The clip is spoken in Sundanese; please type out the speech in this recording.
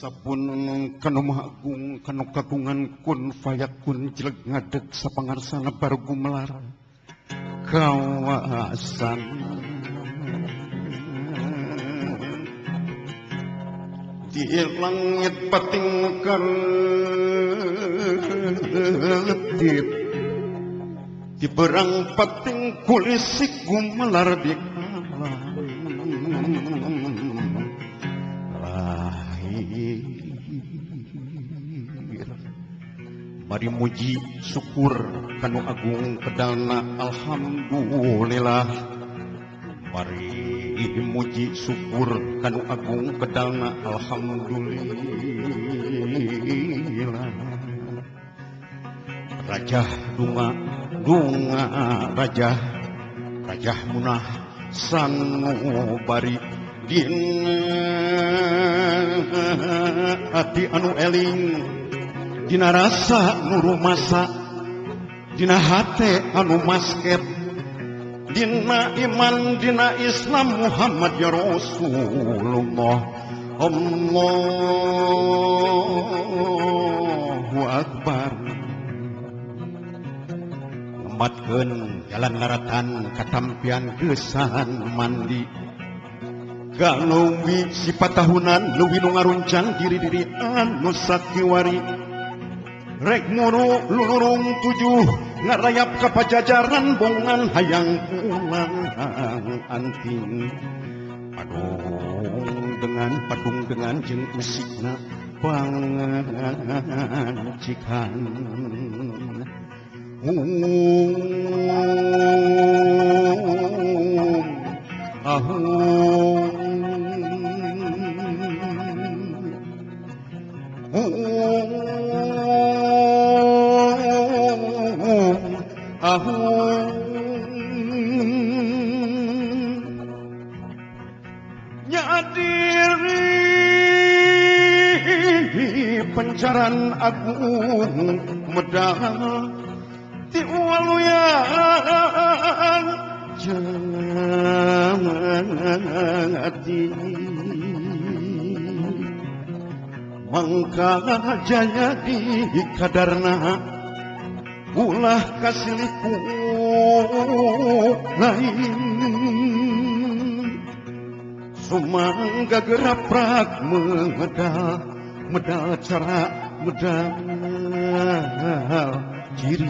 Sapun kanu agung kanu kagungan kun fayakun jeleg ngadeg sapangarsana baru gumelar kawasan di langit patingkan letip di berang pating kulisik gumelar di mari muji syukur kanu agung kedalna alhamdulillah mari muji syukur kanu agung kedalna alhamdulillah rajah dunga rajah munah sanubari dina hati anu eling dina rasa nuru masa dina hate anu masket dina iman dina Islam Muhammad ya Rasulullah Allahu Akbar lembatkeun jalan ngaratan katampian gesan mandi galungwi sifat tahunan leuwih nu ngaruncang diri-diri anu sakiwari rek muru lurung tujuh ngarayap ka pajajaran bongan hayang pulang anting padung dengan jeung usikna pangancikan nyadiri pencaran agung medal ti waluyan jati mangka jaya di kadarna ulah kasiliku lain sumangga geraprak medal cara medal ciri